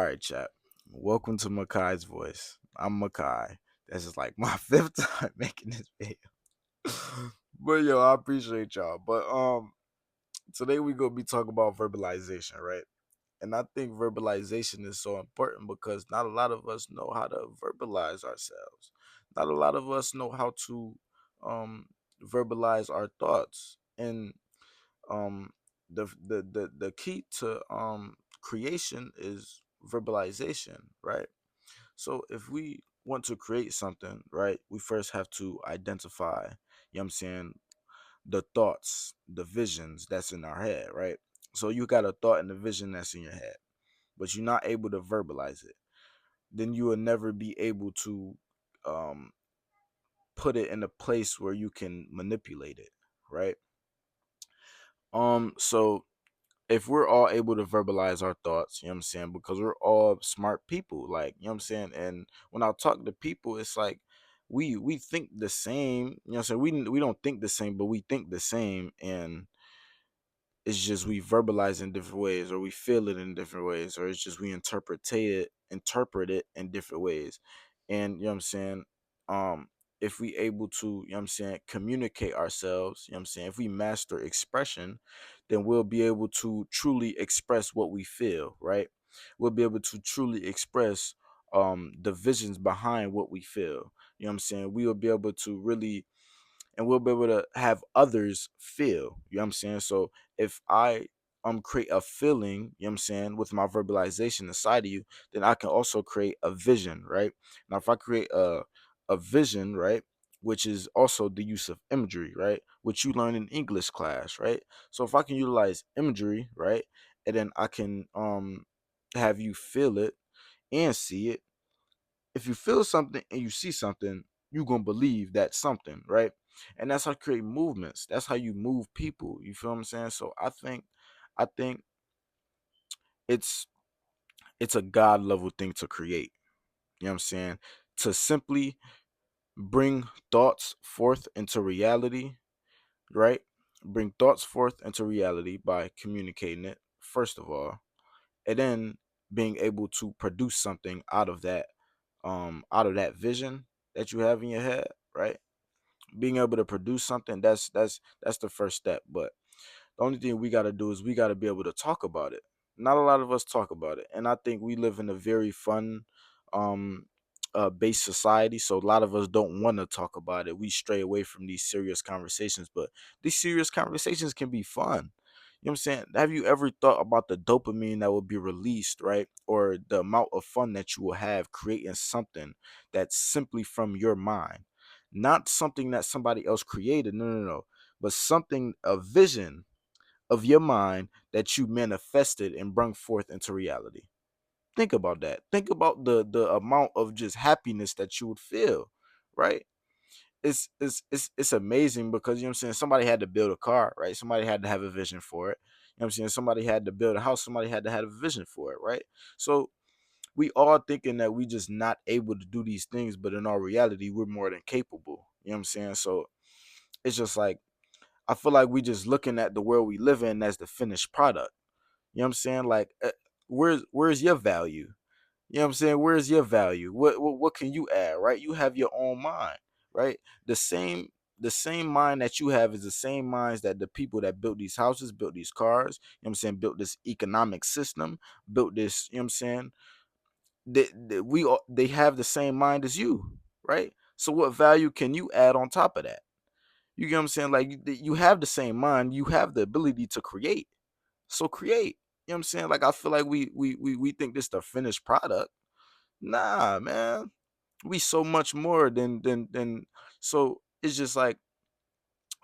All right, chat. Welcome to Makai's voice. I'm Makai. This is like my fifth time making this video. But yo, I appreciate y'all. But today we gonna be talking about verbalization, right? And I think verbalization is so important because not a lot of us know how to verbalize ourselves. Not a lot of us know how to um verbalize our thoughts. And um the key to creation is verbalization, right? So if we want to create something, right, we first have to identify, I'm saying, the thoughts, the visions that's in our head, right? So you got a thought and a vision that's in your head, but you're not able to verbalize it. Then you will never be able to um put it in a place where you can manipulate it, right? So if we're all able to verbalize our thoughts, you know what I'm saying, because we're all smart people, like, you know what I'm saying, and when I talk to people, it's like we think the same, you know what I'm saying, we don't think the same, but we think the same, and it's just we verbalize in different ways, or we feel it in different ways, or it's just we interpret it in different ways. And you know what I'm saying, um if we able to, you know what I'm saying, communicate ourselves, you know what I'm saying, if we master expression, then we'll be able to truly express what we feel, right? We'll be able to truly express the visions behind what we feel. You know what I'm saying? We will be able to really, and we'll be able to have others feel. You know what I'm saying? So if I create a feeling, you know what I'm saying, with my verbalization inside of you, then I can also create a vision, right? Now if I create a vision, right, which is also the use of imagery, right? Which you learn in English class, right? So if I can utilize imagery, right, and then I can have you feel it and see it. If you feel something and you see something, you're gonna believe that something, right? And that's how you create movements. That's how you move people. You feel what I'm saying? So I think it's it's a God level thing to create. You know what I'm saying? To simply bring thoughts forth into reality, right? Bring thoughts forth into reality by communicating it, first of all, and then being able to produce something out of that vision that you have in your head, right? Being able to produce something, that's the first step. But the only thing we got to do is we got to be able to talk about it. Not a lot of us talk about it, and I think we live in a very fun um based society, so a lot of us don't want to talk about it. We stray away from these serious conversations, but these serious conversations can be fun. You know what I'm saying? Have you ever thought about the dopamine that will be released, right? Or the amount of fun that you will have creating something that's simply from your mind, not something that somebody else created. No, no, no, but something, a vision of your mind that you manifested and brought forth into reality. Think about that. Think about the amount of just happiness that you would feel, right? It's amazing because, you know what I'm saying, somebody had to build a car, right? Somebody had to have a vision for it. You know what I'm saying? Somebody had to build a house, somebody had to have a vision for it, right? So we all thinking that we just not able to do these things, but in our reality, we're more than capable. You know what I'm saying? So it's just like I feel like we just looking at the world we live in as the finished product. You know what I'm saying? Like, where's your value? You know what I'm saying? Where's your value? What can you add? Right? You have your own mind, right? The same mind that you have is the same minds that the people that built these houses, built these cars, you know what I'm saying, built this economic system, built this, you know what I'm saying? They have the same mind as you, right? So what value can you add on top of that? You get what I'm saying? Like you have the same mind, you have the ability to create. So create. You know what I'm saying? Like I feel like we think this the finished product. Nah, man. We so much more than so it's just like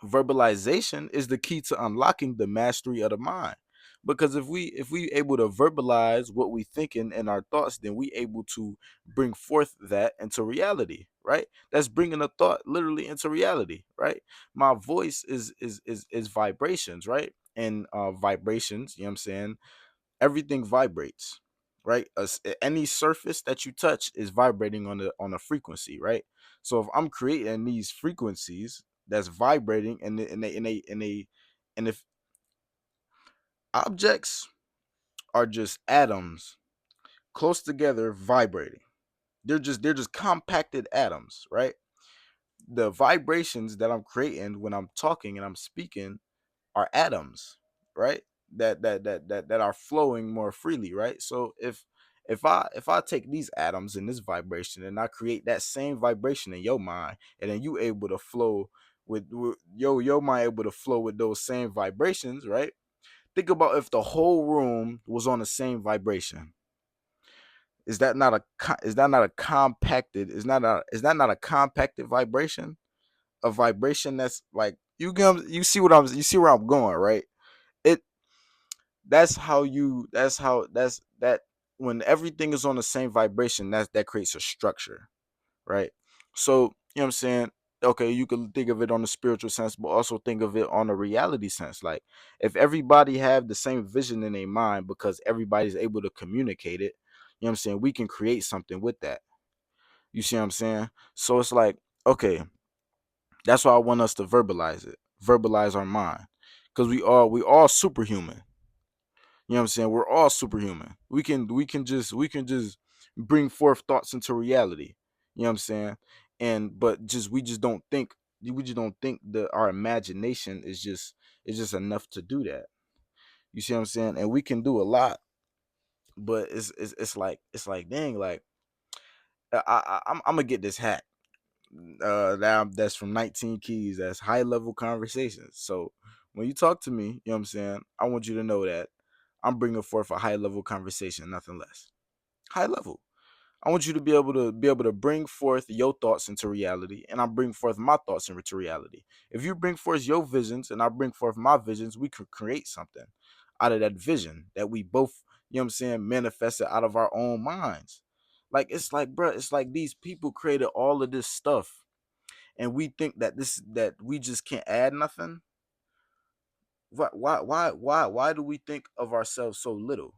verbalization is the key to unlocking the mastery of the mind. Because if we able to verbalize what we thinking and our thoughts, then we able to bring forth that into reality, right? That's bringing a thought literally into reality, right? My voice is vibrations, right? And vibrations, you know what I'm saying, everything vibrates, right? Any surface that you touch is vibrating on a frequency, right? So if I'm creating these frequencies that's vibrating, and if objects are just atoms close together, vibrating. They're just compacted atoms, right? The vibrations that I'm creating when I'm talking and I'm speaking are atoms, right? That are flowing more freely, right? So if I take these atoms and this vibration and I create that same vibration in your mind, and then you able to flow with your mind able to flow with those same vibrations, right? Think about if the whole room was on the same vibration. Is that not a compacted? Is that not a compacted vibration? A vibration that's like you see where I'm going, right? It that's that when everything is on the same vibration, that creates a structure, right? So, you know what I'm saying? Okay, you can think of it on the spiritual sense, but also think of it on a reality sense. Like if everybody have the same vision in their mind because everybody's able to communicate it, you know what I'm saying? We can create something with that. You see what I'm saying? So it's like, okay, that's why I want us to verbalize it. Verbalize our mind. Cause we all superhuman. You know what I'm saying? We're all superhuman. We can just bring forth thoughts into reality. You know what I'm saying? And but just we just don't think that our imagination is just enough to do that. You see what I'm saying? And we can do a lot, but it's like dang, like I'm gonna get this hat. That's from 19 Keys. That's high level conversations. So when you talk to me, you know what I'm saying? I want you to know that I'm bringing forth a high level conversation, nothing less. High level. I want you to be able to bring forth your thoughts into reality, and I bring forth my thoughts into reality. If you bring forth your visions and I bring forth my visions, we could create something out of that vision that we both, you know what I'm saying, manifested out of our own minds. Like it's like, bro, it's like these people created all of this stuff, and we think that we just can't add nothing. Why do we think of ourselves so little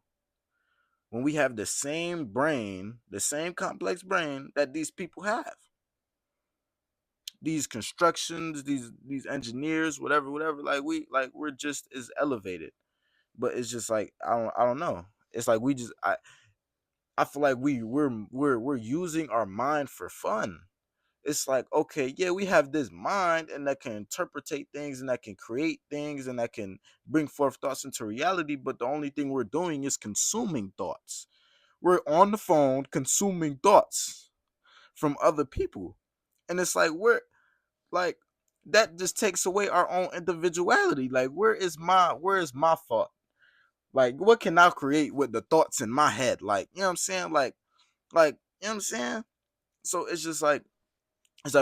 when we have the same brain, the same complex brain that these people have? These constructions, these engineers, whatever. Like we're just as elevated, but it's just like I don't know. It's like I feel like we're using our mind for fun. It's like, okay, yeah, we have this mind and that can interpretate things and that can create things and that can bring forth thoughts into reality, but the only thing we're doing is consuming thoughts. We're on the phone consuming thoughts from other people. And it's like like that just takes away our own individuality. Like where is my thought? Like what can I create with the thoughts in my head? Like, you know what I'm saying? Like, you know what I'm saying? So it's like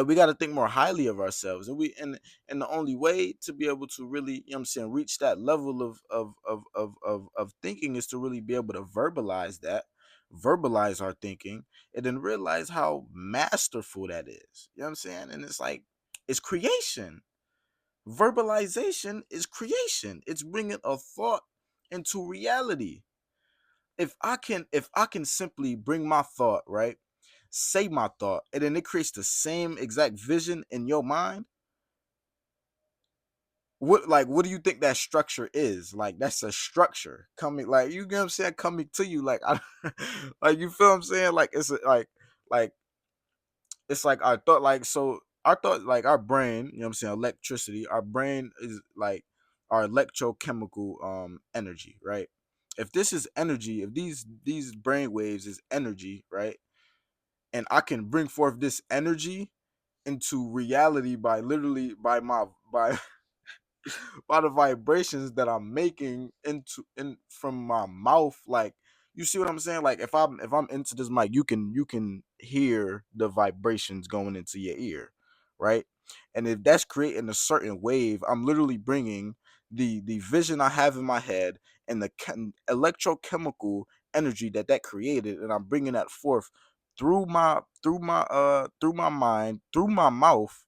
we got to think more highly of ourselves, and the only way to be able to really, you know what I'm saying, reach that level of thinking is to really be able to verbalize our thinking, and then realize how masterful that is. You know what I'm saying? And it's like it's creation. Verbalization is creation. It's bringing a thought into reality. If I can simply bring my thought, right, say my thought, and then it creates the same exact vision in your mind, what do you think that structure is? Like that's a structure coming, like, you get what I'm saying, coming to you, like like, you feel what I'm saying? Like like it's like our thought, like, so our thought, like our brain, you know what I'm saying, electricity, our brain is like our electrochemical energy, right? If this is energy, if these brain waves is energy, right, and I can bring forth this energy into reality by literally by by the vibrations that I'm making in from my mouth. Like, you see what I'm saying? Like if I'm into this mic, you can hear the vibrations going into your ear, right? And if that's creating a certain wave, I'm literally bringing the vision I have in my head and the electrochemical energy that created, and I'm bringing that forth through my mind, through my mouth,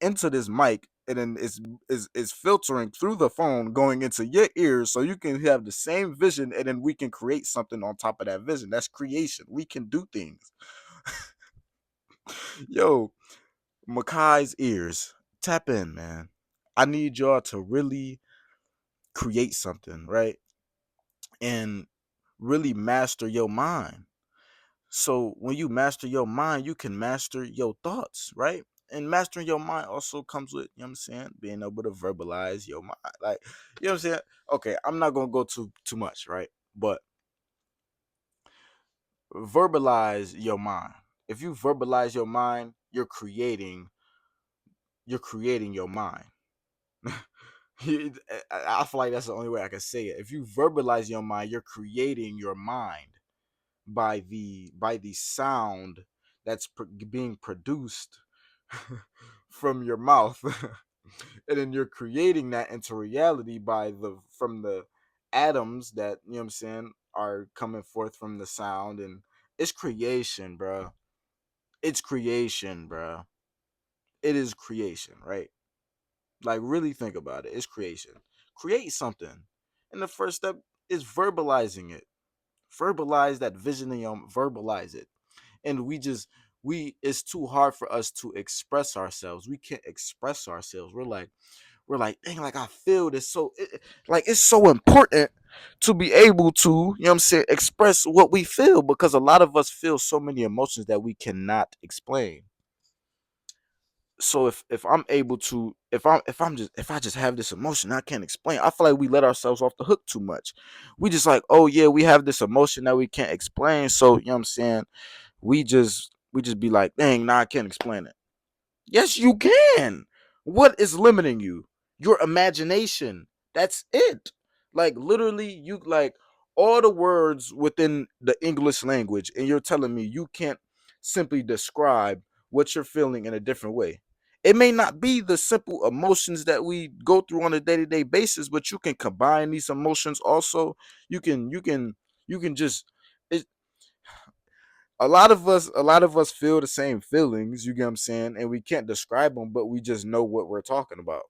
into this mic, and then it's filtering through the phone going into your ears, so you can have the same vision, and then we can create something on top of that vision. That's creation. We can do things. Yo, Makai's ears, tap in, man. I need y'all to really create something, right? And really master your mind. So when you master your mind, you can master your thoughts, right? And mastering your mind also comes with, you know what I'm saying, being able to verbalize your mind. Like, you know what I'm saying? Okay, I'm not gonna go too much, right? But verbalize your mind. If you verbalize your mind, you're creating your mind. I feel like that's the only way I can say it. If you verbalize your mind, you're creating your mind by the sound that's being produced from your mouth. And then you're creating that into reality by the from the atoms that, you know what I'm saying, are coming forth from the sound. And it's creation, bro. It's creation, bro. It is creation, right? Like, really think about it. It's creation. Create something, and the first step is verbalizing it. Verbalize that vision in your, verbalize it. And we it's too hard for us to express ourselves. We can't express ourselves. We're like, dang, like, I feel this. So like, it's so important to be able to, you know what I'm saying, express what we feel, because a lot of us feel so many emotions that we cannot explain. So if I'm able to, if I just have this emotion I can't explain, I feel like we let ourselves off the hook too much. We just like, oh yeah, we have this emotion that we can't explain, so, you know what I'm saying, we just be like, dang, nah, I can't explain it. Yes, you can. What is limiting you? Your imagination. That's it. Like, literally, you, like, all the words within the English language, and you're telling me you can't simply describe what you're feeling in a different way. It may not be the simple emotions that we go through on a day-to-day basis, but you can combine these emotions also. You can just, it, a lot of us feel the same feelings, you get what I'm saying, and we can't describe them, but we just know what we're talking about.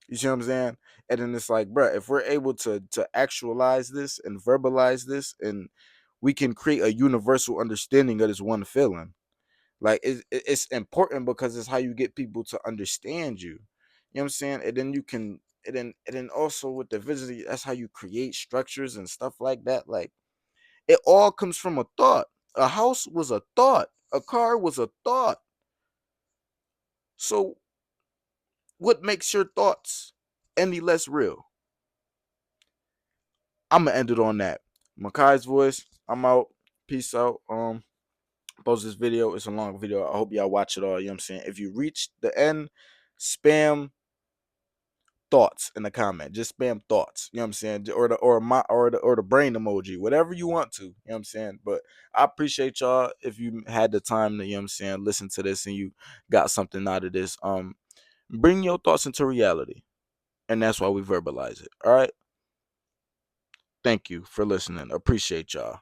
You see what I'm saying? And then it's like, bruh, if we're able to actualize this and verbalize this, and we can create a universal understanding of this one feeling. Like, it's important because it's how you get people to understand you. You know what I'm saying? And then you can, and then also with the vision, that's how you create structures and stuff like that. Like, it all comes from a thought. A house was a thought. A car was a thought. So, what makes your thoughts any less real? I'm gonna end it on that. Makai's voice. I'm out. Peace out. Post this video. It's a long video. I hope y'all watch it all. You know what I'm saying? If you reach the end, spam thoughts in the comment. Just spam thoughts. You know what I'm saying? Or the brain emoji. Whatever you want to. You know what I'm saying? But I appreciate y'all if you had the time to, you know what I'm saying, listen to this and you got something out of this. Bring your thoughts into reality. And that's why we verbalize it. All right. Thank you for listening. Appreciate y'all.